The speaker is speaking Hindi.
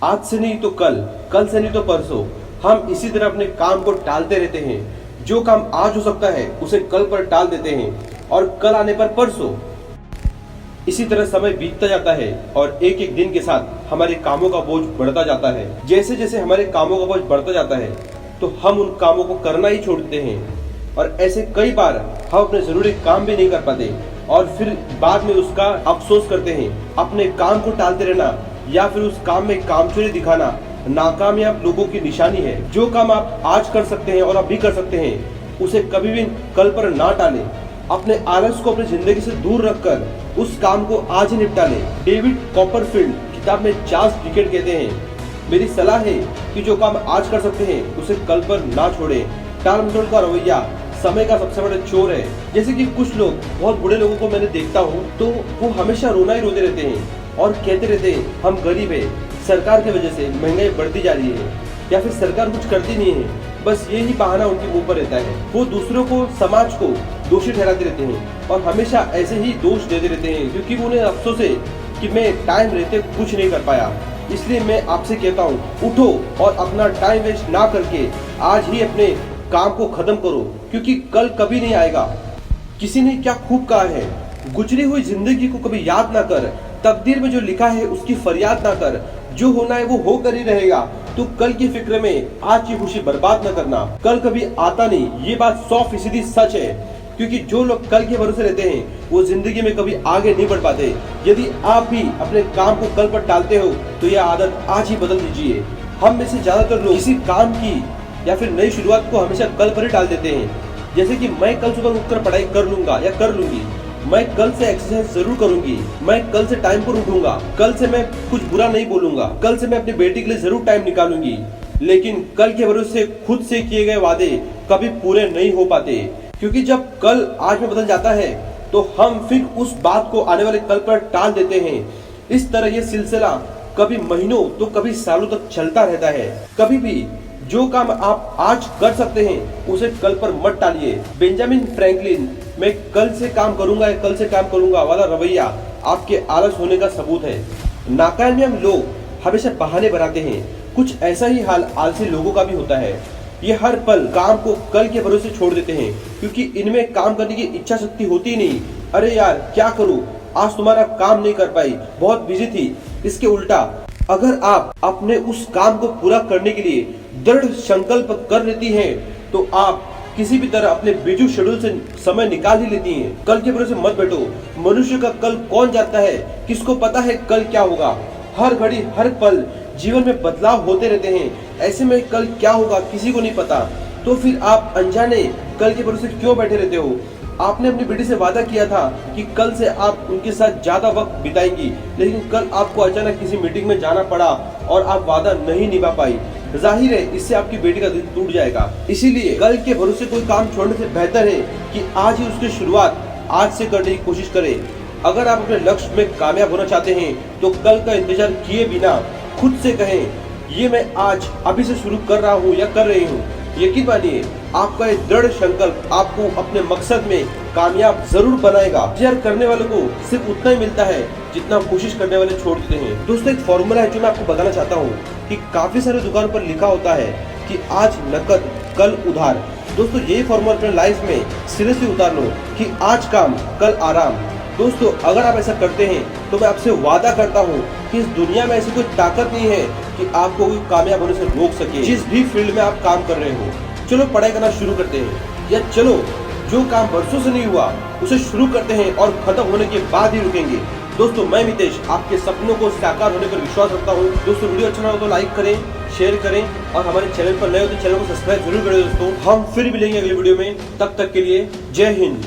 आज से नहीं तो कल, कल से नहीं तो परसों, हम इसी तरह अपने काम को टालते रहते हैं। जो काम आज हो सकता है उसे कल पर टाल देते हैं और कल आने पर परसों। इसी तरह समय बीतता जाता है और एक एक दिन के साथ हमारे कामों का बोझ बढ़ता जाता है। जैसे जैसे हमारे कामों का बोझ बढ़ता जाता है तो हम उन कामों को करना ही छोड़ देते हैं और ऐसे कई बार हम अपने जरूरी काम भी नहीं कर पाते और फिर बाद में उसका अफसोस करते हैं। अपने काम को टालते रहना या फिर उस काम में कामचोरी दिखाना नाकामयाब लोगों की निशानी है। जो काम आप आज कर सकते हैं और अभी कर सकते हैं उसे कभी भी कल पर ना टालें। अपने आलस को अपनी जिंदगी से दूर रखकर उस काम को आज ही निपटा लें। डेविड कॉपरफील्ड किताब में चार्ल्स डिकेंस कहते हैं, मेरी सलाह है कि जो काम आज कर सकते हैं उसे कल पर ना छोड़ें। टाल मटोल का रवैया समय का सबसे बड़ा चोर है। जैसे कि कुछ लोग, बहुत बुढ़े लोगों को मैंने देखता हूँ तो वो हमेशा रोना ही रोते रहते हैं और कहते रहते हैं हम गरीब है, सरकार की वजह से महंगाई बढ़ती जा रही है या फिर सरकार कुछ करती नहीं है। बस यही बहाना उनके मुंह पर रहता है। वो दूसरों को, समाज को दोषी ठहराते रहते हैं और हमेशा ऐसे ही दोष देते रहते हैं क्योंकि उन्हें अफसोस है कि मैं टाइम रहते कुछ नहीं कर पाया। इसलिए मैं आपसे कहता हूँ, उठो और अपना टाइम वेस्ट ना करके आज ही अपने काम को खत्म करो क्योंकि कल कभी नहीं आएगा। किसी ने क्या खूब कहा है, गुजरी हुई जिंदगी को कभी याद ना कर, तकदीर में जो लिखा है उसकी फरियाद ना कर, जो होना है वो होकर ही रहेगा। तू कल की फिक्र में आज की खुशी बर्बाद न करना। कल कभी आता नहीं, ये बात 100% सच है क्योंकि जो लोग कल के भरोसे रहते हैं वो जिंदगी में कभी आगे नहीं बढ़ पाते। यदि आप भी अपने काम को कल पर टालते हो तो यह आदत आज ही बदल दीजिए। हम में से ज्यादातर लोग किसी काम की या फिर नई शुरुआत को हमेशा कल पर ही टाल देते हैं। जैसे कि मैं कल सुबह उठकर पढ़ाई कर लूंगा या कर लूंगी, मैं कल से एक्सरसाइज जरूर करूंगी, मैं कल से टाइम पर उठूंगा, कल से मैं कुछ बुरा नहीं बोलूंगा, कल से मैं अपनी बेटी के लिए जरूर टाइम निकालूंगी। लेकिन कल के भरोसे खुद से किए गए वादे कभी पूरे नहीं हो पाते क्योंकि जब कल आज में बदल जाता है तो हम फिर उस बात को आने वाले कल पर टाल देते हैं। इस तरह ये सिलसिला कभी महीनों तो कभी सालों तक चलता रहता है। कभी भी जो काम आप आज कर सकते हैं उसे कल पर मत टालिए। बेंजामिन फ्रैंकलिन, मैं कल से काम करूंगा या कल से काम करूंगा वाला रवैया आपके आलस होने का सबूत है। नाकामयाब लोग हमेशा बहाने बनाते हैं। कुछ ऐसा ही हाल आलसी लोगों का भी होता है। ये हर पल काम को कल के भरोसे छोड़ देते हैं क्योंकि इनमें काम करने की इच्छा शक्ति होती नहीं। अरे यार क्या करूं, आज तुम्हारा काम नहीं कर पाई, बहुत बिजी थी। इसके उल्टा अगर आप अपने उस काम को पूरा करने के लिए दृढ़ संकल्प कर लेती हैं तो आप किसी भी तरह अपने बिजी शेड्यूल से समय निकाल ही लेती हैं। कल के भरोसे मत बैठो। मनुष्य का कल कौन जानता है, किसको पता है कल क्या होगा। हर घड़ी हर पल जीवन में बदलाव होते रहते हैं। ऐसे में कल क्या होगा किसी को नहीं पता। तो फिर आप अनजाने कल के भरोसे क्यों बैठे रहते हो। आपने अपनी बेटी से वादा किया था कि कल से आप उनके साथ ज्यादा वक्त बिताएंगी, लेकिन कल आपको अचानक किसी मीटिंग में जाना पड़ा और आप वादा नहीं निभा पाई। जाहिर है इससे आपकी बेटी का दिल टूट जाएगा। इसीलिए कल के भरोसे कोई काम छोड़ने से बेहतर है कि आज ही उसकी शुरुआत आज से करने की कोशिश करें। अगर आप अपने लक्ष्य में कामयाब होना चाहते हैं तो कल का इंतजार किए बिना खुद से कहें, ये मैं आज अभी से शुरू कर रहा हूँ या कर रही हूँ। यकीन मानिए आपका ये दृढ़ संकल्प आपको अपने मकसद में कामयाब जरूर बनाएगा। इंतजार करने वालों को सिर्फ उतना ही मिलता है जितना कोशिश करने वाले छोड़ देते हैं। दोस्तों एक फॉर्मूला है जो मैं आपको बताना चाहता हूँ कि काफी सारे दुकानों पर लिखा होता है कि आज नकद कल उधार। दोस्तों यही फॉर्मूला अपने लाइफ में सिरे से उतार लो कि आज काम कल आराम। दोस्तों अगर आप ऐसा करते हैं तो मैं आपसे वादा करता हूँ कि इस दुनिया में ऐसी कोई ताकत नहीं है कि आपको कोई कामयाब होने से रोक सके, जिस भी फील्ड में आप काम कर रहे हो। चलो पढ़ाई करना शुरू करते हैं, या चलो जो काम बरसों से नहीं हुआ उसे शुरू करते हैं और खत्म होने के बाद ही रुकेंगे। दोस्तों मैं मितेश आपके सपनों को साकार होने पर विश्वास रखता हूँ। दोस्तों वीडियो अच्छा लगा तो लाइक करें, शेयर करें और हमारे चैनल पर नए हो तो चैनल को सब्सक्राइब जरूर करें। दोस्तों हम फिर मिलेंगे अगली वीडियो में, तब तक के लिए जय हिंद।